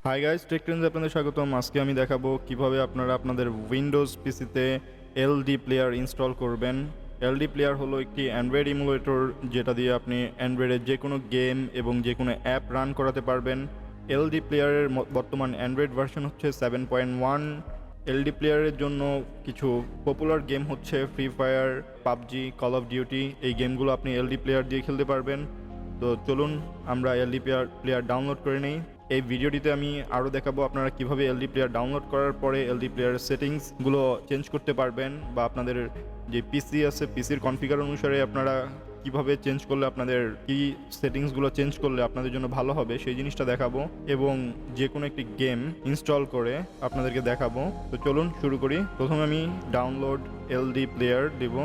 Hi guys, take ট্রেন্ডসে আপনাদের স্বাগতম। আজকে আমি দেখাবো কিভাবে আপনারা আপনাদের উইন্ডোজ পিসিতে এলডি প্লেয়ার ইনস্টল করবেন। এলডি প্লেয়ার হলো একটি অ্যান্ড্রয়েড ইমুলেটর, যেটা দিয়ে আপনি অ্যান্ড্রয়েডের যে কোনো গেম এবং যে কোনো অ্যাপ রান করাতে পারবেন। এলডি প্লেয়ারের বর্তমান অ্যান্ড্রয়েড ভার্সন হচ্ছে 7.1। এলডি প্লেয়ারের জন্য কিছু পপুলার গেম হচ্ছে free fire, PUBG, call of duty. এই গেমগুলো আপনি এলডি প্লেয়ার দিয়ে খেলতে পারবেন। তো চলুন আমরা এলডি প্লেয়ার ডাউনলোড করে নিই। এই ভিডিওটিতে আমি আরও দেখাবো আপনারা কিভাবে এলডি প্লেয়ার ডাউনলোড করার পরে এলডি প্লেয়ারের সেটিংসগুলো চেঞ্জ করতে পারবেন, বা আপনাদের যে পিসি আছে পিসির কনফিগার অনুসারে আপনারা কিভাবে চেঞ্জ করলে আপনাদের কি সেটিংসগুলো চেঞ্জ করলে আপনাদের জন্য ভালো হবে সেই জিনিসটা দেখাবো, এবং যে কোনো একটি গেম ইনস্টল করে আপনাদেরকে দেখাবো। তো চলুন শুরু করি। প্রথমে আমি ডাউনলোড এলডি প্লেয়ার দেব।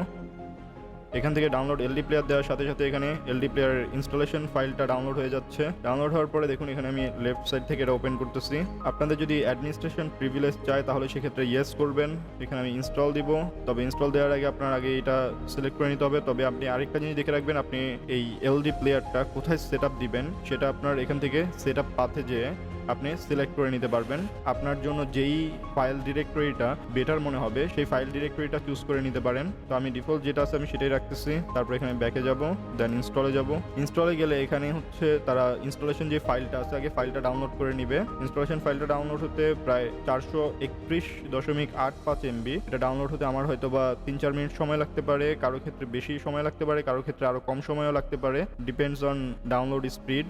এখান থেকে ডাউনলোড এলডি প্লেয়ার দেওয়ার সাথে সাথে এখানে এলডি প্লেয়ার ইনস্টলেশন ফাইলটা ডাউনলোড হয়ে যাচ্ছে। ডাউনলোড হওয়ার পরে দেখুন এখানে আমি লেফট সাইড থেকে এটা ওপেন করতেছি। আপনাদের যদি অ্যাডমিনিস্ট্রেশন প্রিভিলেজ চায় তাহলে সেক্ষেত্রে ইয়েস করবেন। এখানে আমি ইনস্টল দিব। তবে ইনস্টল দেওয়ার আগে আপনার আগে এটা সিলেক্ট করে নিতে হবে। তবে আপনি আরেকটা জিনিস দেখে রাখবেন, আপনি এই এলডি প্লেয়ারটা কোথায় সেট আপ দিবেন সেটা আপনার এখান থেকে সেট আপ পাথে যেয়ে আপনি সিলেক্ট করে নিতে পারবেন। আপনার জন্য যেই ফাইল ডিরেক্টরিটা বেটার মনে হবে সেই ফাইল ডিরেক্টরিটা চুজ করে নিতে পারেন। তো আমি ডিফল্ট যেটা আছে আমি সেটাই রাখতেছি। তারপর এখানে ব্যাকে যাব, দেন ইনস্টলে যাব। ইনস্টলে গেলে এখানে হচ্ছে তারা ইনস্টলেশন যে ফাইলটা আছে আগে ফাইলটা ডাউনলোড করে নিবে। ইনস্টলেশন ফাইলটা ডাউনলোড হতে প্রায় 431.85 MB। এটা ডাউনলোড হতে আমার হয়তো বা 3-4 মিনিট সময় লাগতে পারে, কারো ক্ষেত্রে বেশি সময় লাগতে পারে, কারো ক্ষেত্রে আরো কম সময়ও লাগতে পারে, ডিপেন্ডস অন ডাউনলোড স্পিড।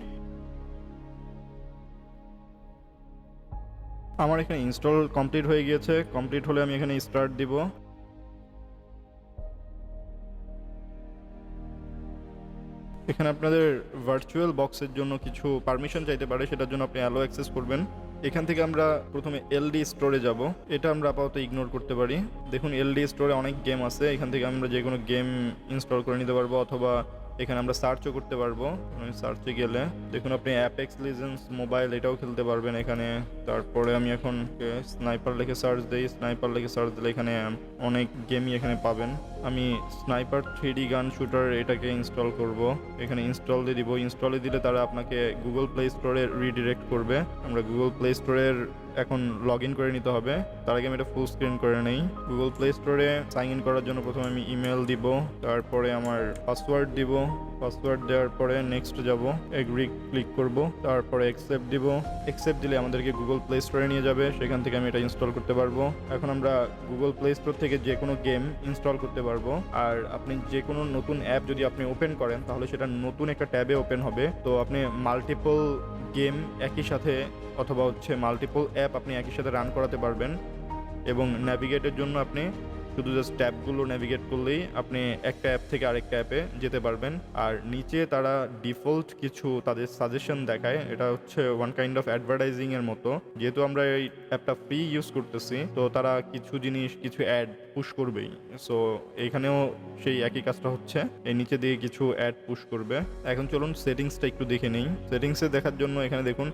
আমার এখানে ইনস্টল কমপ্লিট হয়ে গিয়েছে। কমপ্লিট হলে আমি এখানে স্টার্ট দিব। এখানে আপনাদের ভার্চুয়াল বক্সের জন্য কিছু পারমিশন চাইতে পারে, সেটার জন্য আপনি অ্যালো অ্যাক্সেস করবেন। এখান থেকে আমরা প্রথমে এলডি স্টোরে যাব। এটা আমরা আপাতত ইগনোর করতে পারি। দেখুন এলডি স্টোরে অনেক গেম আছে, এখান থেকে আমরা যে কোনো গেম ইনস্টল করে নিতে পারবো, অথবা এখানে আমরা সার্চও করতে পারবো। সার্চে গেলে দেখুন আপনি অ্যাপেক্স লিজেন্ডস মোবাইল এটাও খেলতে পারবেন এখানে। তারপরে আমি এখন স্নাইপার লিখে সার্চ দিই। স্নাইপার লিখে সার্চ দিলে এখানে অনেক গেমই এখানে পাবেন। আমি স্নাইপার 3D গান শুটার এটাকে ইনস্টল করব। এখানে ইনস্টল দিয়ে দিব। ইনস্টলে দিলে তারা আপনাকে গুগল প্লে স্টোরে রিডিরেক্ট করবে। আমরা গুগল প্লে স্টোরের এখন লগ ইন করে নিতে হবে। তার আগে আমি এটা ফুল স্ক্রিন করে নেই। গুগল প্লে স্টোরে সাইন ইন করার জন্য প্রথমে আমি ইমেল দিব, তারপরে আমার পাসওয়ার্ড দিব। পাসওয়ার্ড দেওয়ার পরে নেক্সট যাব, এগ্রি ক্লিক করব, তারপরে অ্যাকসেপ্ট দিব। অ্যাকসেপ্ট দিলে আমাদেরকে গুগল প্লে স্টোরে নিয়ে যাবে, সেখান থেকে আমি এটা ইনস্টল করতে পারবো। এখন আমরা গুগল প্লে স্টোর থেকে যে কোনো গেম ইনস্টল করতে পারবো। আর আপনি যে কোনো নতুন অ্যাপ যদি আপনি ওপেন করেন তাহলে সেটা নতুন একটা ট্যাবে ওপেন হবে। তো আপনি মাল্টিপল গেম একই সাথে অথবা হচ্ছে মাল্টিপল অ্যাপ আপনি একই সাথে রান করাতে পারবেন। এবং ন্যাভিগেটের জন্য আপনি শুধু জাস্ট ট্যাবগুলো ন্যাভিগেট করলেই আপনি একটা অ্যাপ থেকে আরেকটা অ্যাপে যেতে পারবেন। আর নিচে তারা ডিফল্ট কিছু তাদের সাজেশন দেখায়, এটা হচ্ছে ওয়ান কাইন্ড অফ অ্যাডভার্টাইজিংয়ের মতো। যেহেতু আমরা এই অ্যাপটা ফ্রি ইউজ করতেছি, তো তারা কিছু জিনিস কিছু অ্যাড পুশ করবেই। সো এইখানেও সেই একই কাজটা হচ্ছে, এই নিচে দিয়ে কিছু অ্যাড পুশ করবে। এখন চলুন সেটিংসটা একটু দেখে নেই। সেটিংসে দেখার জন্য এখানে দেখুন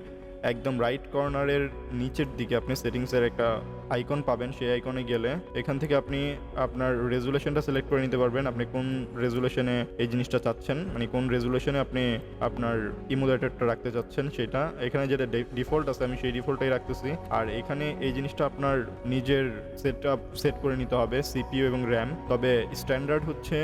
একদম রাইট কর্নারের নিচের দিকে আপনি সেটিংসের একটা আইকন পাবেন। সেই আইকনে গেলে এখান থেকে আপনি আপনার রেজুলেশনটা সিলেক্ট করে নিতে পারবেন। আপনি কোন রেজুলেশনে এই জিনিসটা চাচ্ছেন, মানে কোন রেজুলেশনে আপনি আপনার ইমুলেটরটা রাখতে চাচ্ছেন সেটা। এখানে যেটা ডিফল্ট আছে আমি সেই ডিফল্টটাই রাখতেছি। আর এখানে এই জিনিসটা আপনার নিজের সেট করে নিতে হবে, সিপিইউ এবং র্যাম। তবে স্ট্যান্ডার্ড হচ্ছে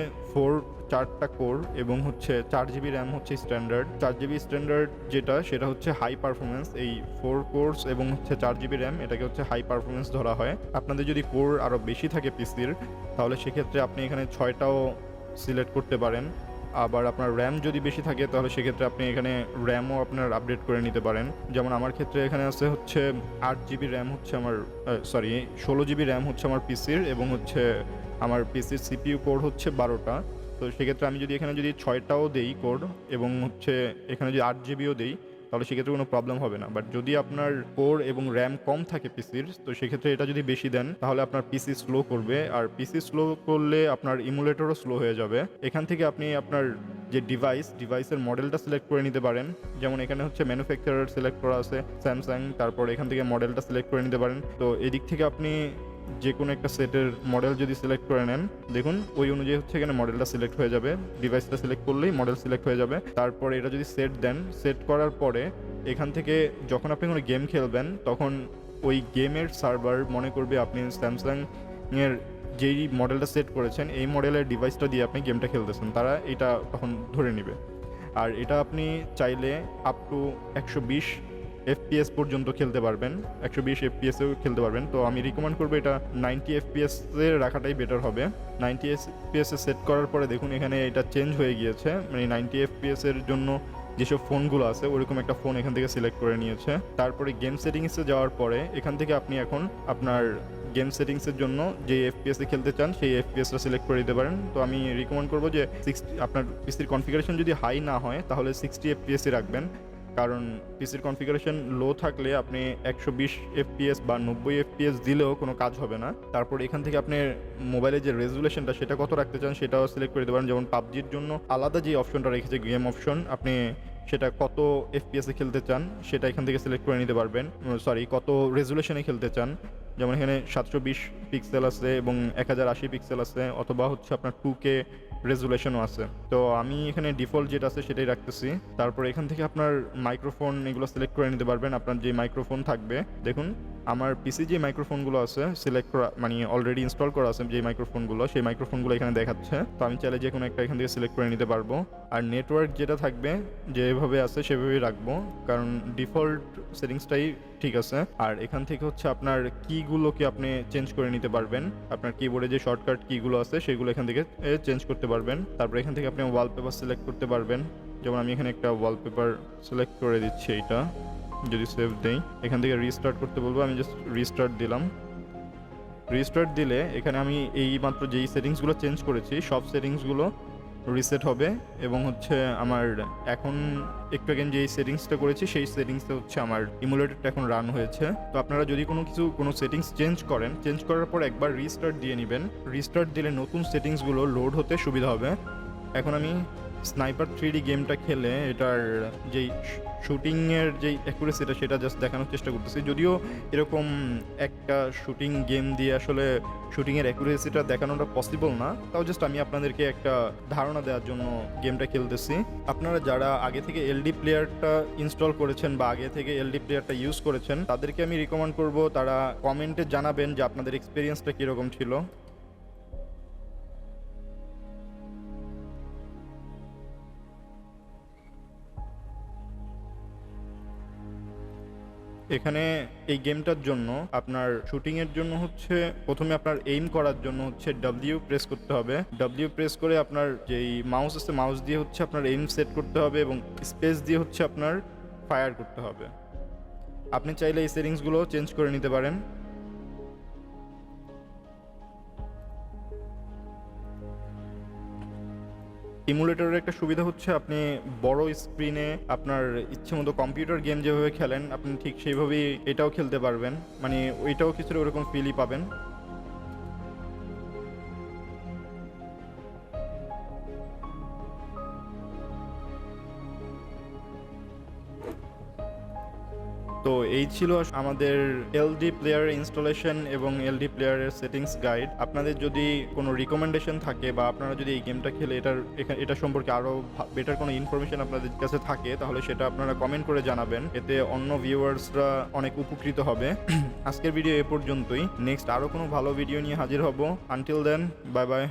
4টা কোর এবং হচ্ছে 4 GB র্যাম হচ্ছে স্ট্যান্ডার্ড। 4 GB স্ট্যান্ডার্ড যেটা সেটা হচ্ছে হাই পারফরমেন্স। এই 4 কোর্স এবং হচ্ছে 4 GB র্যাম এটাকে হচ্ছে হাই পারফরমেন্স ধরা হয়। আপনাদের যদি কোর আরও বেশি থাকে পিসির তাহলে সেক্ষেত্রে আপনি এখানে 6টাও সিলেক্ট করতে পারেন। আবার আপনার র্যাম যদি বেশি থাকে তাহলে সেক্ষেত্রে আপনি এখানে র্যামও আপনার আপডেট করে নিতে পারেন। যেমন আমার ক্ষেত্রে এখানে আছে হচ্ছে 8 GB র্যাম হচ্ছে আমার 16 GB র্যাম হচ্ছে আমার পিসির, এবং হচ্ছে আমার পিসির সিপিইউ কোর হচ্ছে 12টা। তো সেক্ষেত্রে আমি যদি এখানে যদি 6টাও দেই কোড এবং হচ্ছে এখানে যদি 8 GBও দেই তাহলে সেক্ষেত্রে কোনো প্রবলেম হবে না। বাট যদি আপনার কোর এবং র্যাম কম থাকে পিসির, তো সেক্ষেত্রে এটা যদি বেশি দেন তাহলে আপনার পিসি স্লো করবে। আর পিসি স্লো করলে আপনার ইমুলেটরও স্লো হয়ে যাবে। এখান থেকে আপনি আপনার যে ডিভাইসের মডেলটা সিলেক্ট করে নিতে পারেন। যেমন এখানে হচ্ছে ম্যানুফ্যাকচারার সিলেক্ট করা আছে স্যামসাং, তারপর এখান থেকে মডেলটা সিলেক্ট করে নিতে পারেন। তো এদিক থেকে আপনি যে কোনো একটা সেটের মডেল যদি সিলেক্ট করে নেন, দেখুন ওই অনুযায়ী হচ্ছে এখানে মডেলটা সিলেক্ট হয়ে যাবে। ডিভাইসটা সিলেক্ট করলেই মডেল সিলেক্ট হয়ে যাবে। তারপরে এটা যদি সেট দেন, সেট করার পরে এখান থেকে যখন আপনি কোনো গেম খেলবেন তখন ওই গেমের সার্ভার মনে করবে আপনি স্যামসাং এর যেই মডেলটা সেট করেছেন এই মডেলের ডিভাইসটা দিয়ে আপনি গেমটা খেলতেছেন, তারা এটা তখন ধরে নেবে। আর এটা আপনি চাইলে আপ টু 120 FPS পর্যন্ত খেলতে পারবেন, 120 FPSেও খেলতে পারবেন। তো আমি রিকমেন্ড করবো এটা 90 FPS রাখাটাই বেটার হবে। 90 FPS সেট করার পরে দেখুন এখানে এটা চেঞ্জ হয়ে গিয়েছে, মানে 90 FPS জন্য যেসব ফোনগুলো আছে ওরকম একটা ফোন এখান থেকে সিলেক্ট করে নিয়েছে। তারপরে গেম সেটিংসে যাওয়ার পরে এখান থেকে আপনি এখন আপনার গেম সেটিংসের জন্য যে এফপিএসে খেলতে চান সেই এফপিএসটা সিলেক্ট করে দিতে পারেন। তো আমি রিকমেন্ড করবো যে আপনার পিসির কনফিগারেশন যদি হাই না হয় তাহলে 60 এফপিএসই রাখবেন, কারণ পিসির কনফিগারেশন লো থাকলে আপনি 120 এফপিএস বা 90 এফপিএস দিলেও কোনো কাজ হবে না। তারপর এখান থেকে আপনি মোবাইলের যে রেজুলেশনটা সেটা কত রাখতে চান সেটাও সিলেক্ট করে দিতে পারেন। যেমন পাবজির জন্য আলাদা যে অপশনটা রেখেছে গেম অপশন, আপনি সেটা কত এফপিএসে খেলতে চান সেটা এখান থেকে সিলেক্ট করে নিতে পারবেন, কত রেজুলেশনে খেলতে চান। যেমন এখানে 720 পিক্সেল আছে এবং 1080 পিক্সেল আছে, অথবা হচ্ছে আপনার 2K রেজুলেশনও আছে। তো আমি এখানে ডিফল্ট যেটা আছে সেটাই রাখতেছি। তারপর এখান থেকে আপনার মাইক্রোফোন এগুলো সিলেক্ট করে নিতে পারবেন, আপনার যে মাইক্রোফোন থাকবে। দেখুন আমার পিসি যে মাইক্রোফোনগুলো আছে সিলেক্ট করা, মানে অলরেডি ইনস্টল করা আছে যে মাইক্রোফোনগুলো, সেই মাইক্রোফোনগুলো এখানে দেখাচ্ছে। তো আমি চাইলে যে কোনো একটা এখান থেকে সিলেক্ট করে নিতে পারবো। আর নেটওয়ার্ক যেটা থাকবে যেভাবে আছে সেভাবেই রাখবো, কারণ ডিফল্ট সেটিংসটাই ঠিক আছে। আর এখান থেকে হচ্ছে আপনার কিগুলোকে আপনি চেঞ্জ করে নিতে পারবেন, আপনার কিবোর্ডে যে শর্টকাট কিগুলো আছে সেগুলো এখান থেকে চেঞ্জ করতে পারবেন। তারপর এখান থেকে আপনি ওয়ালপেপার সিলেক্ট করতে পারবেন। যেমন আমি এখানে একটা ওয়ালপেপার সিলেক্ট করে দিচ্ছি, এইটা যদি সেভ দেই এখান থেকে রিস্টার্ট করতে বলবো, আমি জাস্ট রিস্টার্ট দিলাম। রিস্টার্ট দিলে এখানে আমি এই মাত্র যেই সেটিংসগুলো চেঞ্জ করেছি সব সেটিংসগুলো রিসেট হবে এবং হচ্ছে আমার এখন একটু আগে যেই সেটিংসটা করেছি সেই সেটিংসটা হচ্ছে আমার ইমুলেটরটা এখন রান হয়েছে। তো আপনারা যদি কোনো সেটিংস চেঞ্জ করেন, চেঞ্জ করার পর একবার রিস্টার্ট দিয়ে নেবেন। রিস্টার্ট দিলে নতুন সেটিংসগুলো লোড হতে সুবিধা হবে। এখন আমি স্নাইপার 3D গেমটা খেলে এটার যেই শুটিংয়ের যেই অ্যাকুরেসিটা সেটা জাস্ট দেখানোর চেষ্টা করতেছি। যদিও এরকম একটা শুটিং গেম দিয়ে আসলে শুটিংয়ের অ্যাকুরেসিটা দেখানোটা পসিবল না, তাও জাস্ট আমি আপনাদেরকে একটা ধারণা দেওয়ার জন্য গেমটা খেলতেছি। আপনারা যারা আগে থেকে এলডি প্লেয়ারটা ইনস্টল করেছেন বা আগে থেকে এলডি প্লেয়ারটা ইউজ করেছেন তাদেরকে আমি রিকমেন্ড করব তারা কমেন্টে জানাবেন যে আপনাদের এক্সপিরিয়েন্সটা কীরকম ছিল। এখানে এই গেমটার জন্য আপনার শুটিংয়ের জন্য হচ্ছে প্রথমে আপনার এইম করার জন্য হচ্ছে ডাব্লিউ প্রেস করতে হবে। ডাব্লিউ প্রেস করে আপনার যেই মাউস আছে মাউস দিয়ে হচ্ছে আপনার এইম সেট করতে হবে এবং স্পেস দিয়ে হচ্ছে আপনার ফায়ার করতে হবে। আপনি চাইলে এই সেটিংসগুলো চেঞ্জ করে নিতে পারেন। ইমুলেটরের একটা সুবিধা হচ্ছে আপনি বড় স্ক্রিনে আপনার ইচ্ছে মতো কম্পিউটার গেম যেভাবে খেলেন আপনি ঠিক সেইভাবেই এটাও খেলতে পারবেন, মানে ওইটাও কিছুটা ওরকম ফিলই পাবেন। তো এই ছিল আমাদের এলডি প্লেয়ার ইনস্টলেশন এবং এলডি প্লেয়ারের সেটিংস গাইড। আপনাদের যদি কোনো রিকমেন্ডেশন থাকে বা আপনারা যদি এই গেমটা খেলে এটা সম্পর্কে আরও বেটার কোনো ইনফরমেশন আপনাদের কাছে থাকে তাহলে সেটা আপনারা কমেন্ট করে জানাবেন, এতে অন্য ভিউয়ার্সরা অনেক উপকৃত হবে। আজকের ভিডিও এ পর্যন্তই, নেক্সট আরও কোনো ভালো ভিডিও নিয়ে হাজির হব। Until then, bye by.